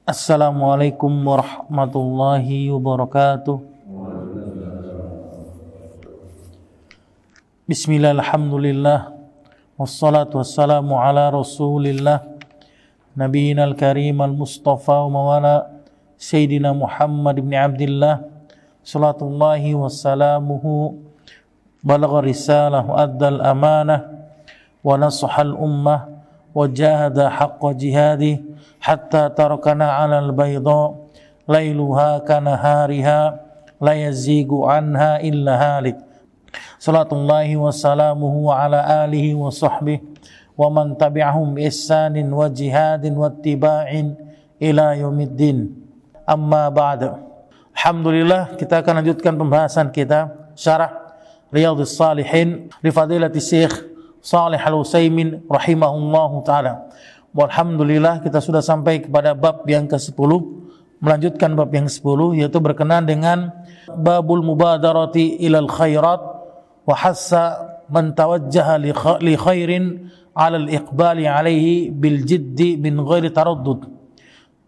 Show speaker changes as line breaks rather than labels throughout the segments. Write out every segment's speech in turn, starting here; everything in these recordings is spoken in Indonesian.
Assalamualaikum warahmatullahi wabarakatuh. Bismillah, alhamdulillah, wassalatu wassalamu ala rasulillah, nabiyina al-karim al-mustafa wa mawala Sayyidina Muhammad ibn Abdillah, salatullahi wassalamuhu, balagha risalah wa addal amanah wa nasahal ummah wa jahada haqqa jihadih hatta tarakana 'alal bayda lailuha kanahariha la yazigu anha illa halik. Salatullahi wassalamuhu ala alihi wa sahbihi wa man tabi'ahum bi ihsanin wa jihadin wa ittiba'in ila yaumiddin. Amma ba'd. Alhamdulillah, kita akan lanjutkan pembahasan kita syarah Riyadhus Shalihin li fadilati Syekh Shalih Al-Utsaimin rahimahullahu taala. Alhamdulillah, kita sudah sampai kepada bab yang ke-10, melanjutkan bab yang ke-10, yaitu berkenaan dengan babul mubadarati ilal khairat wa hassa man tawajjaha li khairin ala al-iqbali alaihi bil jiddi min ghairi taraddud.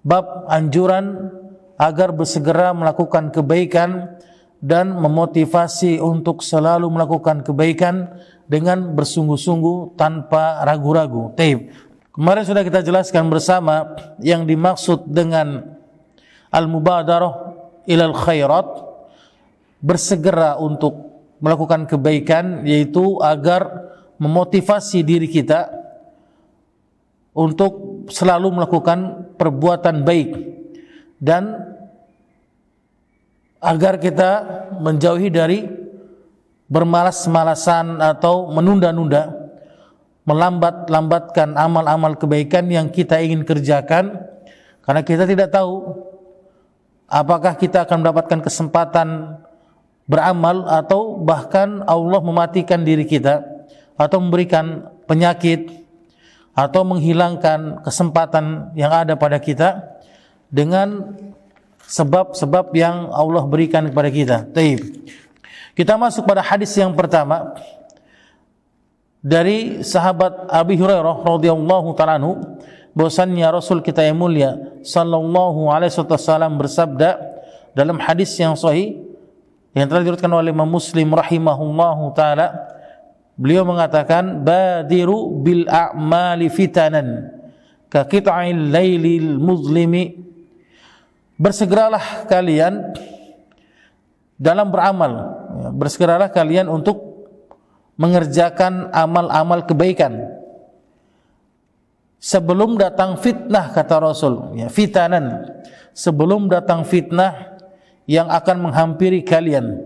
Bab anjuran agar bersegera melakukan kebaikan dan memotivasi untuk selalu melakukan kebaikan dengan bersungguh-sungguh tanpa ragu-ragu. Taib. Kemarin sudah kita jelaskan bersama yang dimaksud dengan al-mubadarah ilal khairat, bersegera untuk melakukan kebaikan, yaitu agar memotivasi diri kita untuk selalu melakukan perbuatan baik dan agar kita menjauhi dari bermalas-malasan atau menunda-nunda, melambat-lambatkan amal-amal kebaikan yang kita ingin kerjakan, karena kita tidak tahu apakah kita akan mendapatkan kesempatan beramal atau bahkan Allah mematikan diri kita atau memberikan penyakit atau menghilangkan kesempatan yang ada pada kita dengan sebab-sebab yang Allah berikan kepada kita. Taib. Kita masuk pada hadis yang pertama dari sahabat Abi Hurairah radhiyallahu ta'ala anhu, bahwasannya Rasul kita yang mulia sallallahu alaihi wasallam bersabda dalam hadis yang sahih yang telah diriwayatkan oleh Imam Muslim rahimahullahu ta'ala, beliau mengatakan, badiru bil a'mali fitanan ka qit'il lailil muzlimi. Bersegeralah kalian dalam beramal, bersegeralah kalian untuk mengerjakan amal-amal kebaikan sebelum datang fitnah, kata Rasul, ya, fitanan, sebelum datang fitnah yang akan menghampiri kalian.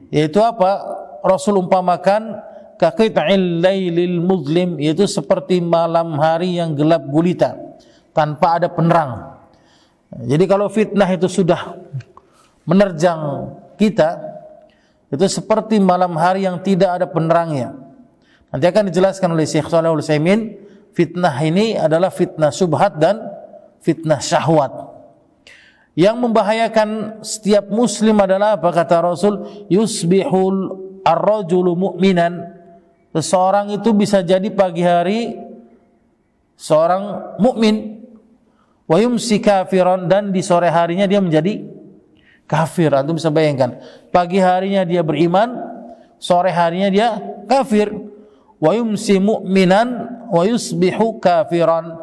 Yaitu apa? Rasul umpamakan kaqita'il lailil muzlim, yaitu seperti malam hari yang gelap gulita tanpa ada penerang. Jadi kalau fitnah itu sudah menerjang kita, itu seperti malam hari yang tidak ada penerangnya. Nanti akan dijelaskan oleh Syekh Shalih Al-Utsaimin, fitnah ini adalah fitnah syubhat dan fitnah syahwat. Yang membahayakan setiap muslim adalah apa, kata Rasul, yusbihul ar-rajulu mu'minan. Seseorang itu bisa jadi pagi hari seorang mukmin, wa yumsi kafiran, dan di sore harinya dia menjadi kafir. Antum bisa bayangkan, pagi harinya dia beriman, sore harinya dia kafir. Wa yumsi mu'minan wa yusbihu kafiran,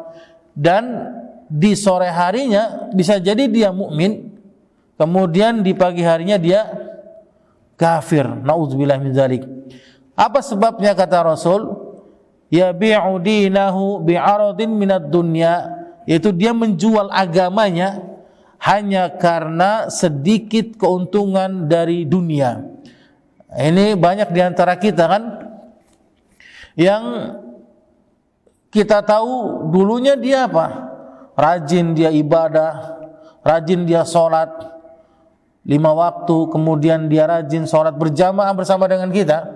dan di sore harinya bisa jadi dia mukmin, kemudian di pagi harinya dia kafir. Nauzubillah min dzalik. Apa sebabnya, kata Rasul? Yabi'u dinahu bi'aradin minad dunya, yaitu dia menjual agamanya hanya karena sedikit keuntungan dari dunia. Ini banyak di antara kita kan yang kita tahu dulunya dia apa? Rajin dia ibadah, rajin dia sholat 5 waktu, kemudian dia rajin sholat berjamaah bersama dengan kita,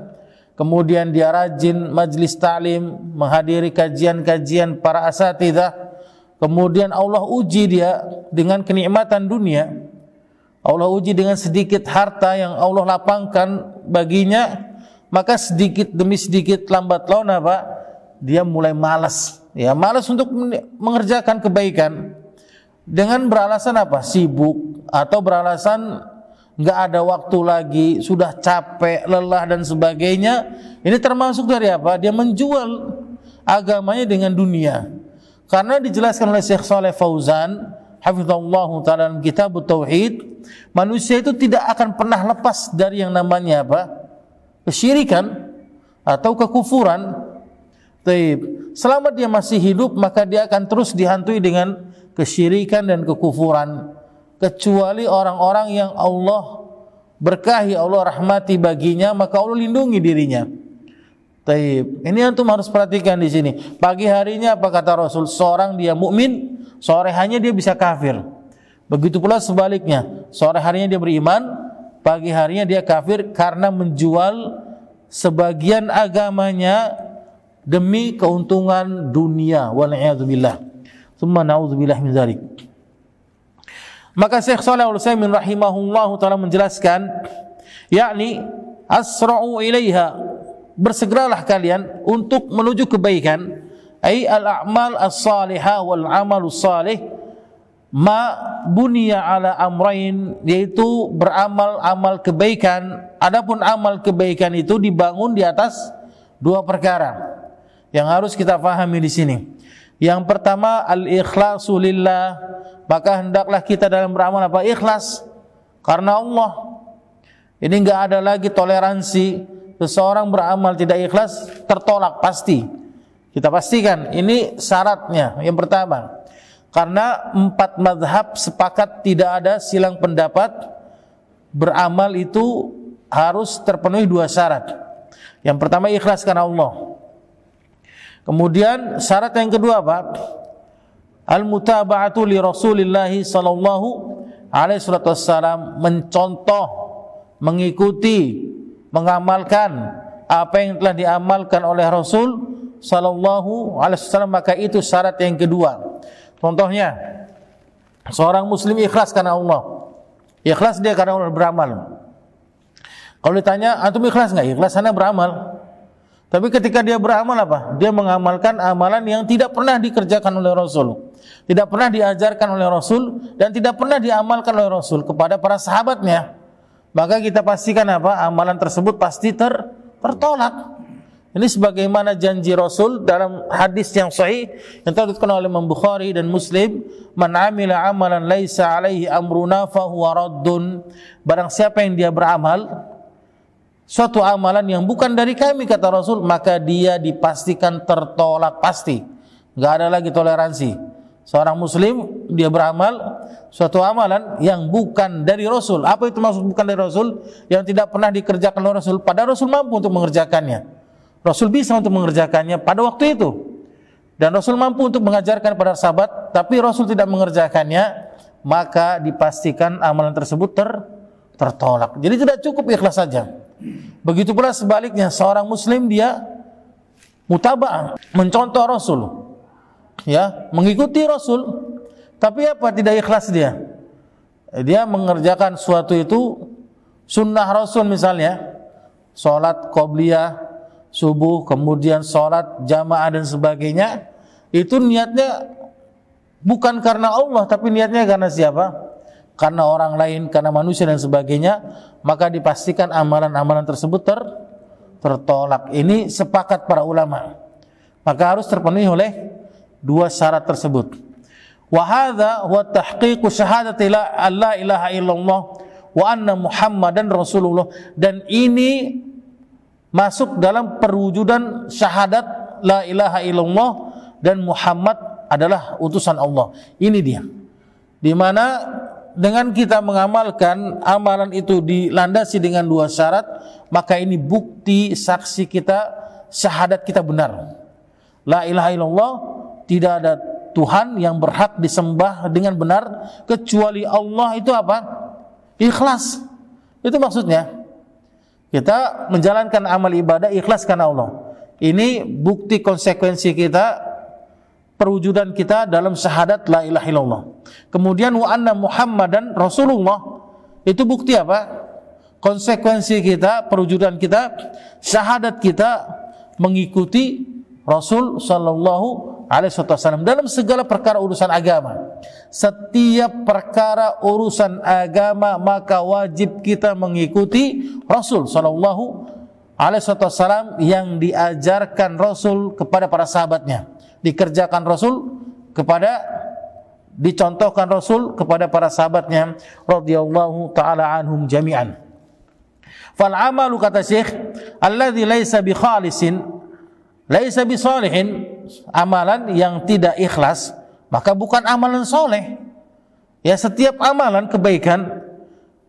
kemudian dia rajin majlis ta'lim, menghadiri kajian-kajian para asatidzah. Kemudian Allah uji dia dengan kenikmatan dunia, Allah uji dengan sedikit harta yang Allah lapangkan baginya, maka sedikit demi sedikit, lambat laun apa? Dia mulai malas, ya, malas untuk mengerjakan kebaikan. dengan beralasan apa? Sibuk atau beralasan nggak ada waktu lagi, sudah capek, lelah dan sebagainya. Ini termasuk dari apa? Dia menjual agamanya dengan dunia. Karena dijelaskan oleh Syekh Shalih Fauzan hafizahullah taala dalam kitab Tauhid, manusia itu tidak akan pernah lepas dari yang namanya apa? Kesyirikan atau kekufuran. Taib. Selama dia masih hidup, maka dia akan terus dihantui dengan kesyirikan dan kekufuran, kecuali orang-orang yang Allah berkahi, Allah rahmati baginya, maka Allah lindungi dirinya. Taib. Ini antum harus perhatikan di sini. Pagi harinya apa kata Rasul? Seorang dia mukmin, sore harinya dia bisa kafir. Begitu pula sebaliknya. Sore harinya dia beriman, pagi harinya dia kafir karena menjual sebagian agamanya demi keuntungan dunia. Wal'iyadzubillah. Tsumma na'udzubillah min dzalik. Maka Syekh Shalih Al-Utsaimin rahimahullahu taala menjelaskan, yakni asra'u ilaiha, bersegeralah kalian untuk menuju kebaikan, ai al-a'mal as-salihah wal 'amalus salih ma buniya ala amrain, yaitu beramal amal kebaikan. Adapun amal kebaikan itu dibangun di atas dua perkara yang harus kita pahami di sini. Yang pertama al-ikhlasu lillah, maka hendaklah kita dalam beramal apa? Ikhlas karena Allah. Ini enggak ada lagi toleransi. Seseorang beramal tidak ikhlas tertolak pasti. Kita pastikan ini syaratnya. Yang pertama, karena 4 mazhab sepakat tidak ada silang pendapat, beramal itu harus terpenuhi 2 syarat. Yang pertama ikhlas karena Allah. Kemudian syarat yang kedua apa? Al-mutaba'atu li Rasulillah sallallahu alaihi wasallam, mencontoh, mengikuti, mengamalkan apa yang telah diamalkan oleh Rasul sallallahu alaihi wasallam, maka itu syarat yang kedua. Contohnya, seorang muslim ikhlas karena Allah. Ikhlas dia karena Allah beramal. Kalau ditanya, antum ikhlas enggak? Ikhlas karena beramal. Tapi ketika dia beramal apa? Dia mengamalkan amalan yang tidak pernah dikerjakan oleh Rasul, tidak pernah diajarkan oleh Rasul, dan tidak pernah diamalkan oleh Rasul kepada para sahabatnya. Maka kita pastikan apa? Amalan tersebut pasti tertolak. Ini sebagaimana janji Rasul dalam hadis yang sahih yang diriwayatkan oleh Imam Bukhari dan Muslim, "Man 'amila 'amalan laisa 'alaihi amruna fa huwa raddun." Barang siapa yang dia beramal suatu amalan yang bukan dari kami, kata Rasul, maka dia dipastikan tertolak pasti. Enggak ada lagi toleransi. Seorang muslim dia beramal suatu amalan yang bukan dari Rasul. Apa itu maksud bukan dari Rasul? Yang tidak pernah dikerjakan oleh Rasul, padahal Rasul mampu untuk mengerjakannya. Rasul bisa untuk mengerjakannya pada waktu itu, dan Rasul mampu untuk mengajarkan pada sahabat, tapi Rasul tidak mengerjakannya, maka dipastikan amalan tersebut tertolak. Jadi tidak cukup ikhlas saja. Begitu pula sebaliknya, seorang muslim dia mutaba'ah, mencontoh Rasul, ya, mengikuti Rasul, tapi apa? Tidak ikhlas dia. Dia mengerjakan suatu itu sunnah Rasul, misalnya sholat qobliyah subuh, kemudian sholat jamaah dan sebagainya, itu niatnya bukan karena Allah, tapi niatnya karena siapa? Karena orang lain, karena manusia dan sebagainya, maka dipastikan amalan-amalan tersebut tertolak. Ini sepakat para ulama. Maka harus terpenuhi oleh 2 syarat tersebut. Wa hadza huwa tahqiqu syahadati la ilaha illallah wa anna Muhammadan Rasulullah, dan ini masuk dalam perwujudan syahadat la ilaha illallah dan Muhammad adalah utusan Allah. Ini dia. Di mana dengan kita mengamalkan amalan itu dilandasi dengan 2 syarat, maka ini bukti saksi kita, syahadat kita benar. La ilaha illallah, tidak ada Tuhan yang berhak disembah dengan benar kecuali Allah. Itu apa? Ikhlas. Itu maksudnya. Kita menjalankan amal ibadah ikhlas karena Allah. Ini bukti konsekuensi kita, perwujudan kita dalam syahadat la ilaha illallah. Kemudian wa anna Muhammadan Rasulullah, itu bukti apa? Konsekuensi kita, perwujudan kita, syahadat kita mengikuti Rasul sallallahu alaihi wasallam dalam segala perkara urusan agama. setiap perkara urusan agama maka wajib kita mengikuti Rasul sallallahu alaihi wasallam yang diajarkan Rasul kepada para sahabatnya, dikerjakan Rasul kepada, dicontohkan Rasul kepada para sahabatnya radhiyallahu taala anhum jami'an. Fal amalu, kata Syekh, alladzi laisa bi khalisin laisa bi salihin, amalan yang tidak ikhlas maka bukan amalan soleh. Ya, setiap amalan kebaikan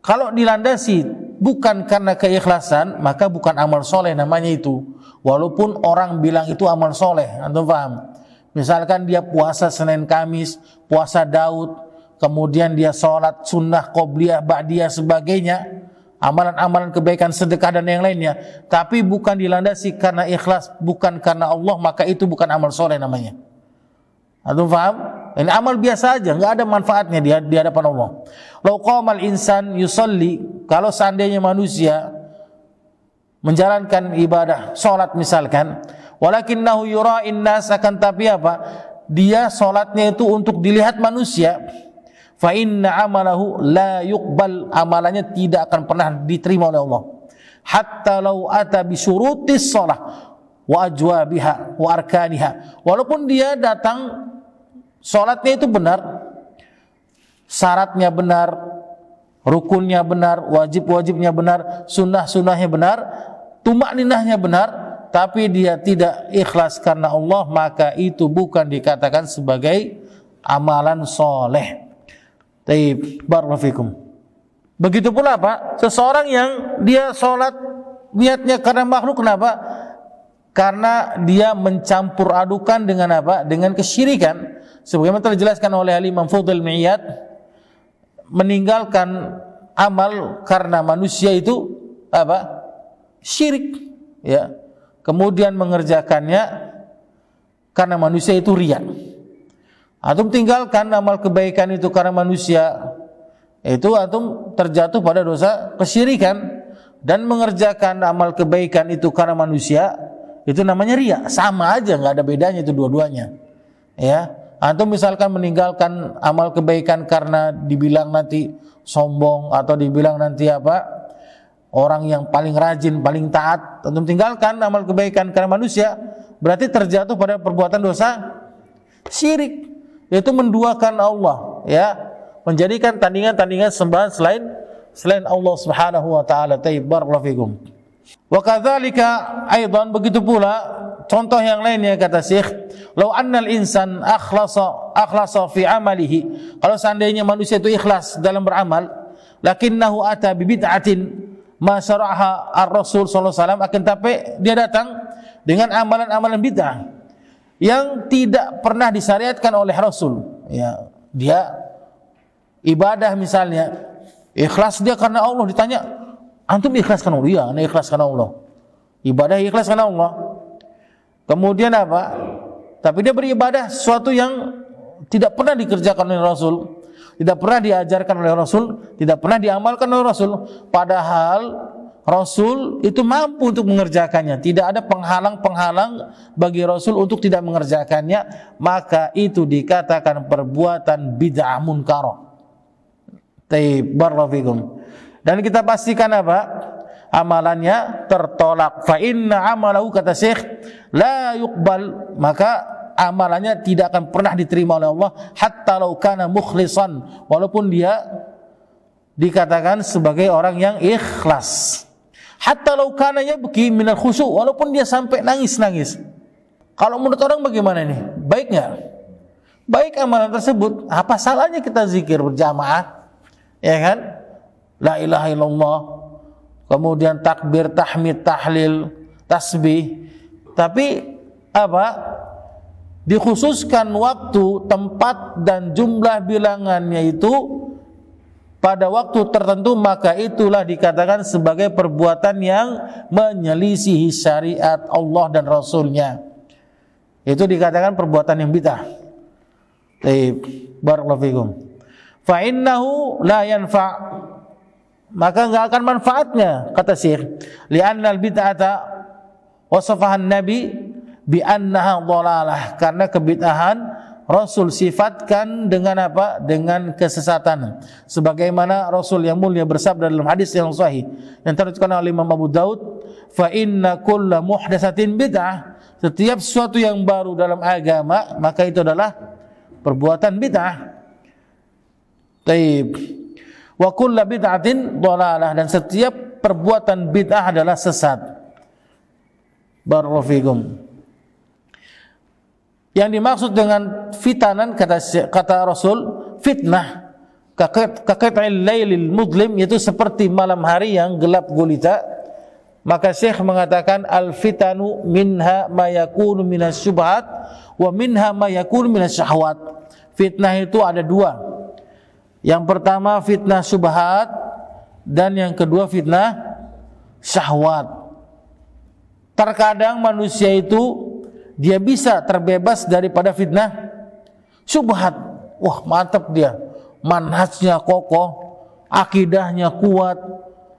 kalau dilandasi bukan karena keikhlasan maka bukan amal soleh namanya itu. Walaupun orang bilang itu amal soleh, antum paham? Misalkan dia puasa Senin Kamis, puasa Daud, kemudian dia sholat sunnah, qobliyah, ba'diyah, sebagainya, amalan-amalan kebaikan, sedekah dan yang lainnya, tapi bukan dilandasi karena ikhlas, bukan karena Allah, maka itu bukan amal soleh namanya. Antum paham? Ini amal biasa aja, nggak ada manfaatnya di hadapan Allah. Lau qamal insan yusalli, kalau seandainya manusia menjalankan ibadah, sholat misalkan, walakinnahu yura'in nas, akan tapi apa? Dia sholatnya itu untuk dilihat manusia. Fa inna amalahu la yuqbal, amalannya tidak akan pernah diterima oleh Allah. Hatta law ata bi syurutis shalah wa ajwabiha wa arkaniha, walaupun dia datang sholatnya itu benar, syaratnya benar, rukunnya benar, wajib-wajibnya benar, sunnah-sunnahnya benar, tumakninahnya benar, tapi dia tidak ikhlas karena Allah, maka itu bukan dikatakan sebagai amalan soleh. Taib, barakallahu fikum. Begitu pula apa? Seseorang yang dia sholat niatnya karena makhluk, kenapa? Karena dia mencampur adukan dengan apa? Dengan kesyirikan. Sebagaimana telah dijelaskan oleh Imam Fudail bin Iyad, meninggalkan amal karena manusia itu apa? Syirik, ya. Kemudian mengerjakannya karena manusia itu riya. Antum tinggalkan amal kebaikan itu karena manusia, itu antum terjatuh pada dosa kesyirikan, dan mengerjakan amal kebaikan itu karena manusia itu namanya riya. Sama aja, nggak ada bedanya itu dua-duanya. Ya. Antum misalkan meninggalkan amal kebaikan karena dibilang nanti sombong atau dibilang nanti apa, orang yang paling rajin, paling taat, antum tinggalkan amal kebaikan karena manusia, berarti terjatuh pada perbuatan dosa syirik, yaitu menduakan Allah, ya, menjadikan tandingan-tandingan sembahan selain Allah Subhanahu wa taala. Taib, barakallahu fikum. Wa kadzalika aidan, begitu pula contoh yang lainnya, kata Syekh, lau annal insan akhlasa fi amalihi, kalau seandainya manusia itu ikhlas dalam beramal, lakinnahu ata bi bid'atin ma syara'aha ar-rasul sallallahu alaihi wasallam, akan tapi dia datang dengan amalan-amalan bid'ah yang tidak pernah disyariatkan oleh Rasul. Ya, dia ibadah misalnya, ikhlas dia karena Allah, ditanya, antum ikhlas karena Allah? Iya, ana ikhlas karena Allah. Ibadah ikhlas karena Allah. Kemudian apa? Tapi dia beribadah sesuatu yang tidak pernah dikerjakan oleh Rasul, tidak pernah diajarkan oleh Rasul, tidak pernah diamalkan oleh Rasul. Padahal Rasul itu mampu untuk mengerjakannya. Tidak ada penghalang-penghalang bagi Rasul untuk tidak mengerjakannya. Maka itu dikatakan perbuatan bid'ah munkarah. Taib, barakallahu fikum. Dan kita pastikan apa? Amalannya tertolak. Fa inna amalahu, kata Syekh, la yuqbal, maka amalannya tidak akan pernah diterima oleh Allah, hatta law kana mukhlisan, walaupun dia dikatakan sebagai orang yang ikhlas. Hatta law kana yabki minal khusyu', walaupun dia sampai nangis-nangis. Kalau menurut orang bagaimana ini? Baik enggak? Baik amalan tersebut. Apa salahnya kita zikir berjamaah? Ya kan? La ilaha illallah, kemudian takbir, tahmid, tahlil, tasbih. Tapi apa? Dikhususkan waktu, tempat dan jumlah bilangannya itu pada waktu tertentu, maka itulah dikatakan sebagai perbuatan yang menyelisihi syariat Allah dan Rasulnya. Itu dikatakan perbuatan yang bid'ah. Baik, barakallahu fikum. Fa innahu la yanfa', maka enggak akan manfaatnya, kata Syekh. Li'annal bid'ata wasafahan Nabi bi annaha dhalalah, karena kebid'ahan Rasul sifatkan dengan apa? Dengan kesesatan. Sebagaimana Rasul yang mulia bersabda dalam hadis yang sahih yang diriwayatkan oleh Imam Abu Daud, "Fa inna kulla muhdatsatin bid'ah." Setiap sesuatu yang baru dalam agama, maka itu adalah perbuatan bid'ah. Taib. Wa kullu bid'atin dhalalah, dan setiap perbuatan bid'ah adalah sesat. Barakallahu fikum. Yang dimaksud dengan fitanan kata Rasul, fitnah kaqit'il lailil mudlim, yaitu seperti malam hari yang gelap gulita. Maka Syekh mengatakan al-fitanu minha ma yakunu minas syubhat wa minha ma yakunu minas syahwat. Fitnah itu ada dua. Yang pertama fitnah syubhat, dan yang kedua fitnah syahwat. Terkadang manusia itu dia bisa terbebas daripada fitnah syubhat. Wah, mantap dia, manhajnya kokoh, akidahnya kuat,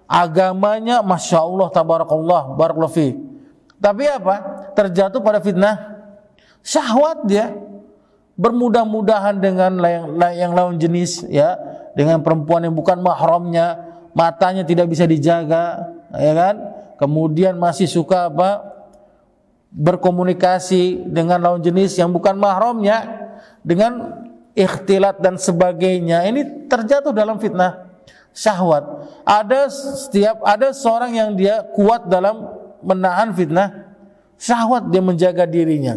agamanya masya Allah tabarakallah barakallahu fi. Tapi apa? Terjatuh pada fitnah syahwat dia. Bermudah-mudahan dengan yang lawan jenis, ya, dengan perempuan yang bukan mahramnya, matanya tidak bisa dijaga, ya kan? Kemudian masih suka apa? Berkomunikasi dengan lawan jenis yang bukan mahramnya, dengan ikhtilat dan sebagainya. Ini terjatuh dalam fitnah syahwat. Ada seorang yang dia kuat dalam menahan fitnah syahwat, dia menjaga dirinya.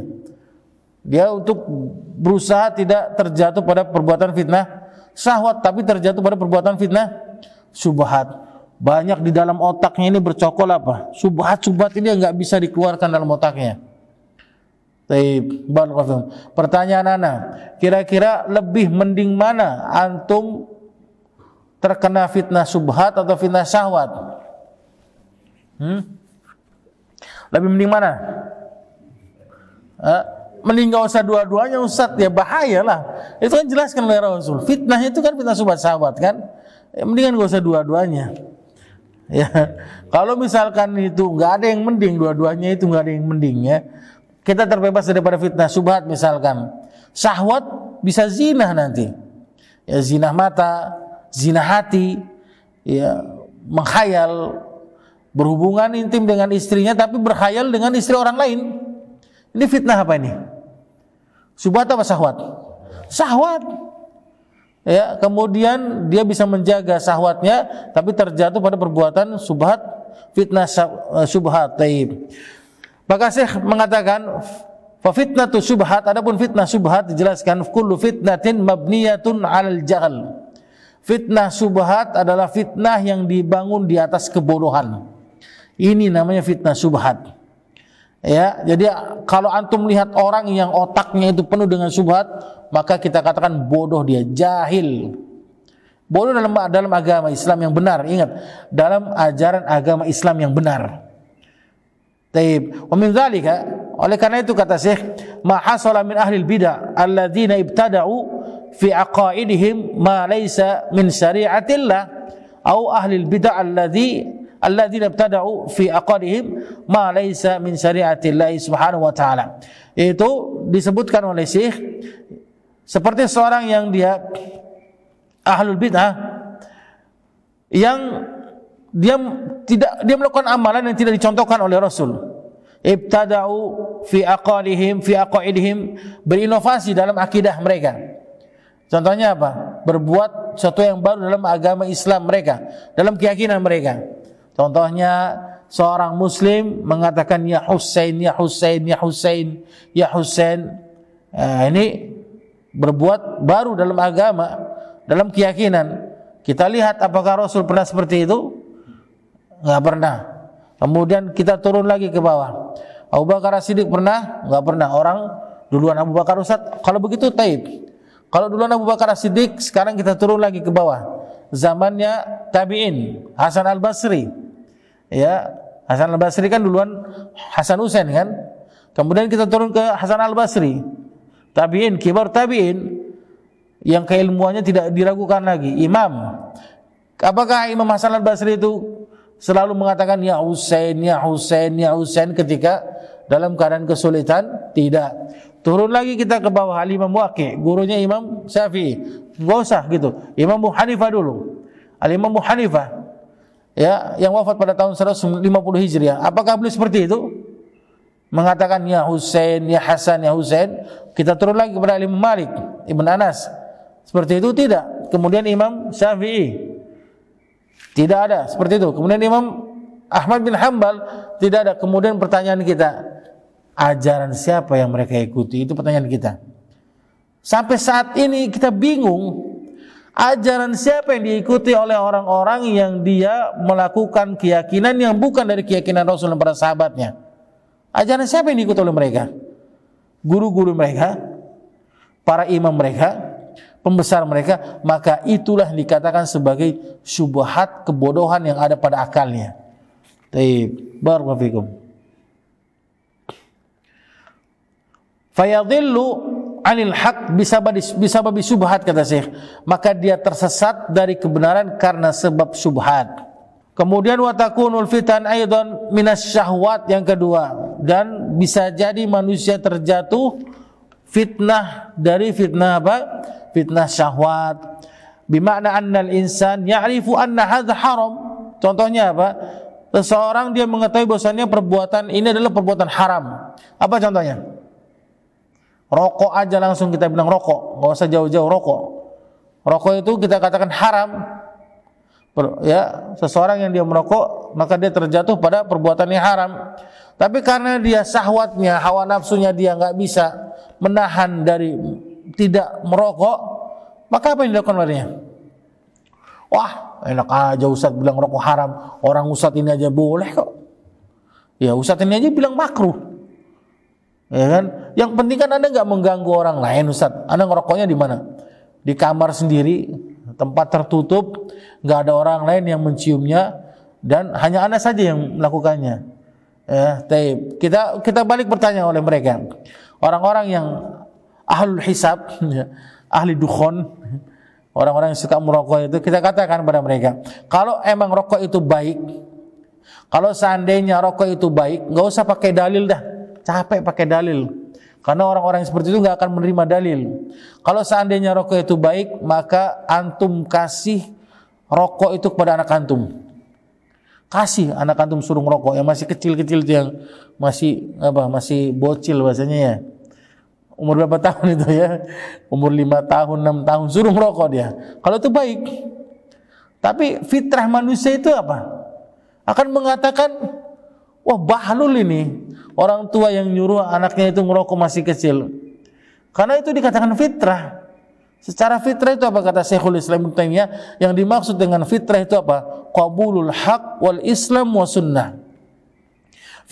Dia untuk berusaha tidak terjatuh pada perbuatan fitnah syahwat, tapi terjatuh pada perbuatan fitnah syubhat. Banyak di dalam otaknya ini bercokol apa? Subhat ini nggak bisa dikeluarkan dalam otaknya. Pertanyaan ana, kira-kira lebih mending mana antum terkena fitnah subhat atau fitnah syahwat? Lebih mending mana? Mending gak usah dua-duanya Ustaz, ya bahayalah. Itu kan jelaskan oleh Rasul. Fitnah itu kan fitnah subhat syahwat kan? Mendingan gak usah dua-duanya. Ya, kalau misalkan itu nggak ada yang mending, dua-duanya itu nggak ada yang mending, ya, kita terbebas daripada fitnah subhat. Misalkan syahwat bisa zina nanti, ya, zina mata, zina hati, ya, menghayal berhubungan intim dengan istrinya tapi berkhayal dengan istri orang lain. Ini fitnah apa ini? Subhat apa syahwat? Syahwat. Ya, kemudian dia bisa menjaga syahwatnya tapi terjatuh pada perbuatan subhat, fitnah subhat. Taib. Maka Syekh mengatakan fa fitnatu subhat, adapun fitnah subhat dijelaskan kullu fitnatin mabniyatun 'alal jahl. Fitnah subhat adalah fitnah yang dibangun di atas kebodohan. Ini namanya fitnah subhat. Ya, jadi kalau antum melihat orang yang otaknya itu penuh dengan subhat, maka kita katakan bodoh dia, jahil. Bodoh dalam agama Islam yang benar. Ingat, dalam ajaran agama Islam yang benar. Taib. Wa min dzalika, oleh karena itu kata Syekh, ma hasala min ahli bidah alladzina ibtada'u fi aqaidihim ma laysa min syari'atillah, au ahli bidah alladzina ibtada'u fi aqaidihim ma laysa min syari'atillah subhanahu wa ta'ala. Itu disebutkan oleh Syekh seperti seorang yang dia ahlul bid'ah, yang dia melakukan amalan yang tidak dicontohkan oleh Rasul. Ibtada'u fi aqaidihim, berinovasi dalam akidah mereka. Contohnya apa? Berbuat sesuatu yang baru dalam agama Islam mereka, dalam keyakinan mereka. Contohnya seorang muslim mengatakan ya Husain, ya Husain, ya Husain, ya Husain. Ini berbuat baru dalam agama, dalam keyakinan. Kita lihat apakah Rasul pernah seperti itu? Enggak pernah. Kemudian kita turun lagi ke bawah. Abu Bakar As-Siddiq pernah? Enggak pernah. Orang duluan Abu Bakar Ustaz. Kalau begitu taib. Kalau duluan Abu Bakar As-Siddiq, sekarang kita turun lagi ke bawah. Zamannya tabi'in, Hasan Al-Basri. Ya, Hasan Al-Basri kan duluan Hasan Husain kan? Kemudian kita turun ke Hasan Al-Basri. Tabi'in, kibar tabi'in, yang keilmuannya tidak diragukan lagi. Imam. Apakah Imam Hasan Al-Basri itu selalu mengatakan ya Husain, ya Husain, ya Husain ketika dalam keadaan kesulitan? Tidak. Turun lagi kita ke bawah, Al-Imam Waqi', gurunya Imam Syafi'i. Enggak usah gitu. Imam Abu Hanifah dulu. Al-Imam Abu Hanifah, ya, yang wafat pada tahun 150 Hijriah. Apakah beliau seperti itu? Mengatakan ya Husain, ya Hasan, ya Husain. Kita turun lagi kepada Imam Malik Ibn Anas. Seperti itu tidak. Kemudian Imam Syafi'i. Tidak ada seperti itu. Kemudian Imam Ahmad bin Hanbal tidak ada. Kemudian pertanyaan kita, ajaran siapa yang mereka ikuti? Itu pertanyaan kita. Sampai saat ini kita bingung, ajaran siapa yang diikuti oleh orang-orang yang dia melakukan keyakinan yang bukan dari keyakinan Rasul dan para sahabatnya. Ajaran siapa yang diikuti oleh mereka? Guru-guru mereka, para imam mereka, pembesar mereka. Maka itulah yang dikatakan sebagai syubhat, kebodohan yang ada pada akalnya. Taib, barakallahu fikum. Fayadhillu anil haq bisababi syubhat, kata Syekh. Maka dia tersesat dari kebenaran karena sebab syubhat. Kemudian watakunul fitan aidan minas syahwat, yang kedua, dan bisa jadi manusia terjatuh fitnah dari fitnah apa? Fitnah syahwat. Bimakna annal insan ya'rifu anna hadza haram. Contohnya apa? Seseorang dia mengetahui bahwasannya perbuatan ini adalah perbuatan haram. Apa contohnya? Rokok aja langsung kita bilang rokok, nggak usah jauh-jauh rokok. Rokok itu kita katakan haram. Ya, seseorang yang dia merokok maka dia terjatuh pada perbuatan yang haram. Tapi karena dia syahwatnya, hawa nafsunya dia nggak bisa menahan dari tidak merokok, maka apa yang dilakukan olehnya? Wah, enak aja Ustadz bilang rokok haram, orang Ustadz ini aja boleh kok. Ya Ustadz ini aja bilang makruh. Ya kan? Yang penting kan Anda nggak mengganggu orang lain, Ustadz. Anda ngerokoknya di mana? Di kamar sendiri, tempat tertutup, nggak ada orang lain yang menciumnya, dan hanya Anda saja yang melakukannya. Ya, kita balik bertanya oleh mereka, orang-orang yang ahlul hisab, ahli dukhon, orang-orang yang suka merokok itu, kita katakan pada mereka, kalau emang rokok itu baik, kalau seandainya rokok itu baik, nggak usah pakai dalil dah. Capek pakai dalil, karena orang-orang yang seperti itu nggak akan menerima dalil. Kalau seandainya rokok itu baik, maka antum kasih rokok itu kepada anak antum. Kasih anak antum suruh ngerokok, yang masih kecil-kecil itu, yang masih bocil bahasanya ya. Umur berapa tahun itu ya? Umur 5 tahun, 6 tahun, suruh merokok dia. Kalau itu baik. Tapi fitrah manusia itu apa? Akan mengatakan, wah bahlul ini, orang tua yang nyuruh anaknya itu ngerokok masih kecil. Karena itu dikatakan fitrah. Secara fitrah itu apa kata Syekhul Islam Ibnu Taimiyah? Yang dimaksud dengan fitrah itu apa? Qabulul haq wal Islam wa sunnah.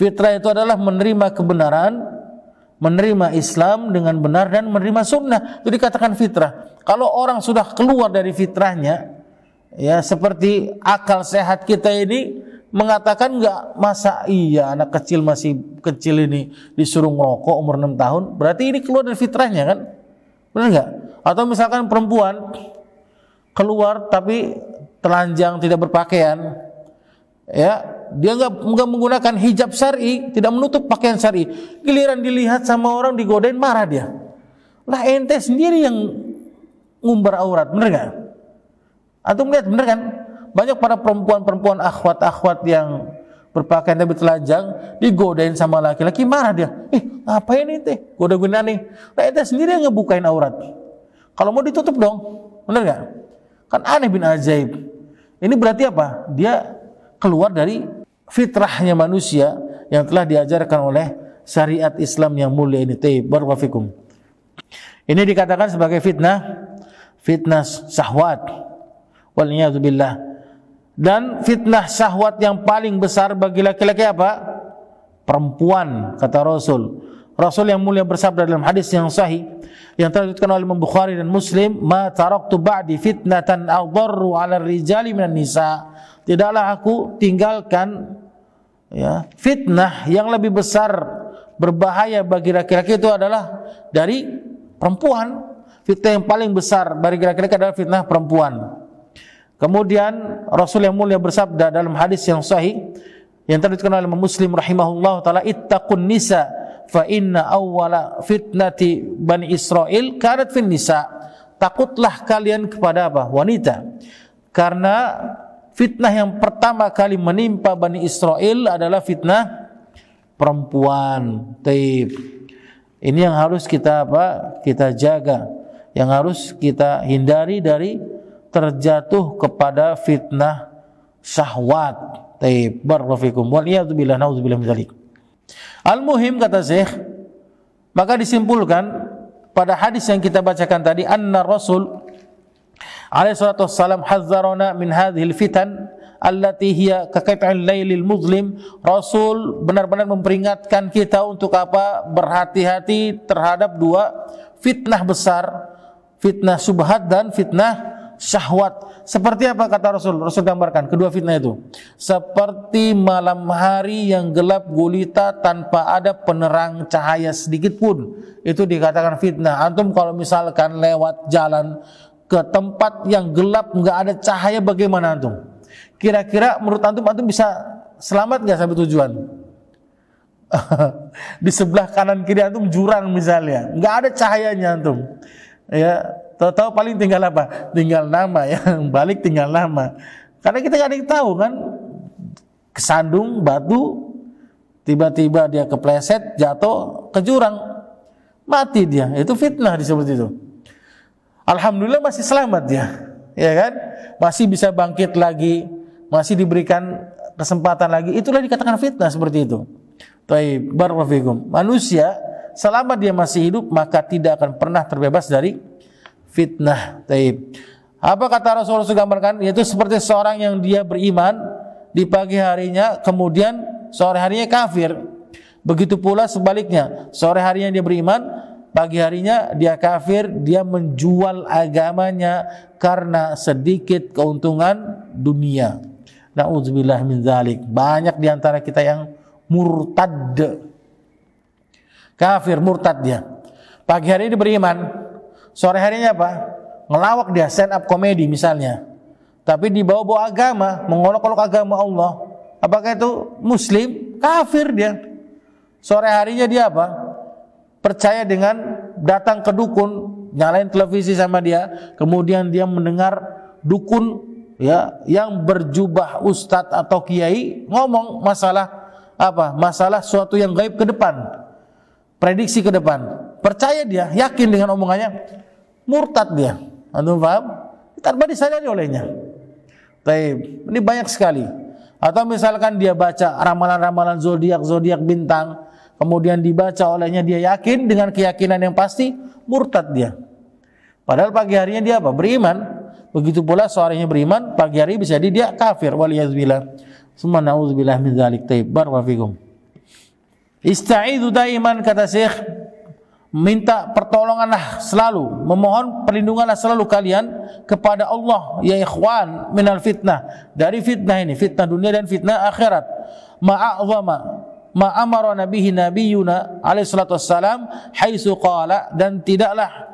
Fitrah itu adalah menerima kebenaran, menerima Islam dengan benar, dan menerima sunnah. Itu dikatakan fitrah. Kalau orang sudah keluar dari fitrahnya, ya seperti akal sehat kita ini mengatakan enggak, masa iya anak kecil masih kecil ini disuruh ngerokok umur 6 tahun, berarti ini keluar dari fitrahnya kan? Benar enggak? Atau misalkan perempuan keluar tapi telanjang, tidak berpakaian, ya dia enggak menggunakan hijab syar'i, tidak menutup pakaian syar'i, giliran dilihat sama orang digodain, marah dia. Lah ente sendiri yang ngumbar aurat, benar enggak? Antum lihat, benar kan? Banyak para perempuan-perempuan akhwat-akhwat yang berpakaian tapi telanjang digodain sama laki-laki, marah dia. Ngapain ente? Goda-godain nih. Nah, ente sendiri yang ngebukain aurat. Kalau mau ditutup dong, benar nggak? Kan aneh bin ajaib. Ini berarti apa? Dia keluar dari fitrahnya manusia yang telah diajarkan oleh syariat Islam yang mulia ini. Barakallahu fikum. Ini dikatakan sebagai fitnah syahwat. Waliyadzubillah. Dan fitnah syahwat yang paling besar bagi laki-laki apa? Perempuan, kata Rasul. Rasul yang mulia bersabda dalam hadis yang sahih yang diriwayatkan oleh Imam Bukhari dan Muslim, "Ma taraktu ba'di fitnatan adharru 'ala ar-rijali minan nisa." Tidaklah aku tinggalkan ya fitnah yang lebih besar berbahaya bagi laki-laki itu adalah dari perempuan. Fitnah yang paling besar bagi laki-laki adalah fitnah perempuan. Kemudian Rasul yang mulia bersabda dalam hadis yang sahih yang diriwayatkan oleh Muslim rahimahullah taala, "Ittaqun nisa fa inna awwala fitnati Bani Israil kanat fin nisa. Takutlah kalian kepada apa? Wanita. Karena fitnah yang pertama kali menimpa Bani Israil adalah fitnah perempuan. Taib. Ini yang harus kita kita jaga, yang harus kita hindari dari terjatuh kepada fitnah syahwat. Taib. Barakallahu fikum. Waliyadzubillah, na'udzubillah min dzalik. Al-muhim kata Syekh, maka disimpulkan pada hadis yang kita bacakan tadi, anna Rasul alaihi salatu wassalam hazzarana min hadhil fitan allati hiya kaqit'il lailil muzlim. Rasul benar-benar memperingatkan kita untuk apa? Berhati-hati terhadap dua fitnah besar, fitnah syubhat dan fitnah syahwat. Seperti apa kata Rasul? Rasul gambarkan kedua fitnah itu seperti malam hari yang gelap gulita tanpa ada penerang cahaya sedikit pun. Itu dikatakan fitnah. Antum kalau misalkan lewat jalan ke tempat yang gelap, nggak ada cahaya, bagaimana antum? Kira-kira menurut antum bisa selamat nggak sampai tujuan? Di sebelah kanan kiri antum jurang misalnya, nggak ada cahayanya antum. Ya, tahu paling tinggal apa? Tinggal nama ya, balik tinggal nama. Karena kita nggak ada yang tahu kan, kesandung batu, tiba-tiba dia kepleset, jatuh ke jurang, mati dia. Itu fitnah disebut itu. Alhamdulillah masih selamat dia, ya kan? Masih bisa bangkit lagi, masih diberikan kesempatan lagi. Itulah dikatakan fitnah seperti itu. Baik, barakallahu fikum. Manusia selama dia masih hidup maka tidak akan pernah terbebas dari fitnah. Baik. Apa kata Rasulullah gambarkan? Yaitu seperti seorang yang dia beriman di pagi harinya, kemudian sore harinya kafir. Begitu pula sebaliknya, sore harinya dia beriman, pagi harinya dia kafir, dia menjual agamanya karena sedikit keuntungan dunia. Na'udzubillah min dzalik. Banyak di antara kita yang murtad. Kafir, murtad dia. Pagi hari dia beriman, sore harinya apa? Ngelawak dia, stand up komedi misalnya. Tapi dibawa-bawa agama, mengolok-olok agama Allah. Apakah itu muslim? Kafir dia. Sore harinya dia apa? Percaya dengan datang ke dukun, nyalain televisi sama dia, kemudian dia mendengar dukun ya yang berjubah ustadz atau kiai ngomong masalah apa? Masalah suatu yang gaib ke depan, prediksi ke depan. Percaya dia, yakin dengan omongannya, murtad dia. Antum paham? Tanpa disadari olehnya. Taib. Ini banyak sekali. Atau misalkan dia baca ramalan-ramalan zodiak bintang, kemudian dibaca olehnya, dia yakin dengan keyakinan yang pasti, murtad dia. Padahal pagi harinya dia apa? Beriman. Begitu pula sorenya beriman, pagi hari bisa jadi dia kafir. Waliyadzubillah. Summa na'udzubillah min dzalik. Taib. Barakallahu fikum. Ista'idzu daiman, kata Syekh, minta pertolonganlah selalu, memohon perlindunganlah selalu kalian kepada Allah ya ikhwan minal fitnah, dari fitnah ini, fitnah dunia dan fitnah akhirat. Ma'a'zama ma'amara nabihi nabiyuna alaihi salatu wassalam haitsu qala, dan tidaklah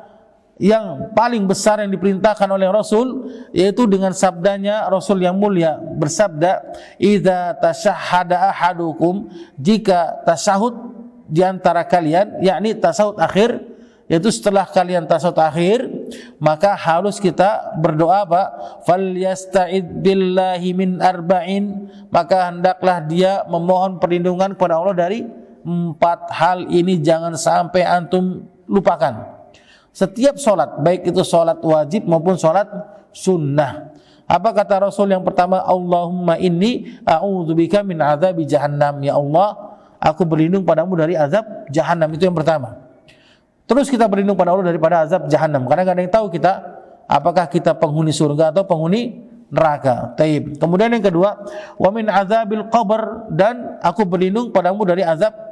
yang paling besar yang diperintahkan oleh Rasul, yaitu dengan sabdanya Rasul yang mulia bersabda, idza tashahhada ahadukum, jika tasyahud di antara kalian, yakni tasawuf akhir, yaitu setelah kalian tasawuf akhir, maka harus kita berdoa apa? Falyasta'id billahi min arba'in, maka hendaklah dia memohon perlindungan kepada Allah dari 4 hal ini, jangan sampai antum lupakan. Setiap sholat, baik itu sholat wajib maupun sholat sunnah. Apa kata Rasul yang pertama? Allahumma inni a'udzubika min azabi jahannam. Ya Allah, aku berlindung padamu dari azab jahannam. Itu yang pertama. Terus kita berlindung pada Allah daripada azab jahannam, karena gak ada yang tahu kita apakah kita penghuni surga atau penghuni neraka. Taib. Kemudian yang kedua, wa min azabil qabr, dan aku berlindung padamu dari azab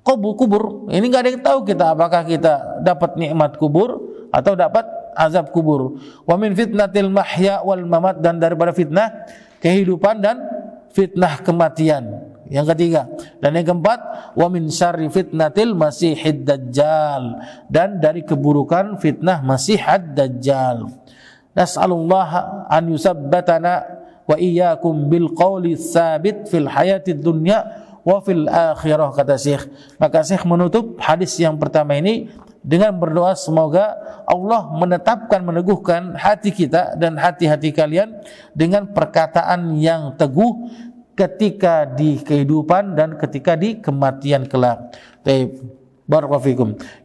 kubur. Ini gak ada yang tahu kita apakah kita dapat nikmat kubur atau dapat azab kubur. Wa min fitnatil mahya wal mamat, dan daripada fitnah kehidupan dan fitnah kematian. Yang ketiga, dan yang keempat, wa min syarri fitnatil masihid dajjal, dan dari keburukan fitnah masihad dajjal. Nas'alullah an yusabbatana wa iyyakum bil qawli tsabit fil hayatid dunya wa fil akhirah, kata Syekh. Maka Syekh menutup hadis yang pertama ini dengan berdoa semoga Allah menetapkan, meneguhkan hati kita dan hati-hati kalian dengan perkataan yang teguh ketika di kehidupan dan ketika di kematian kelak. Baik, barakallahu fikum.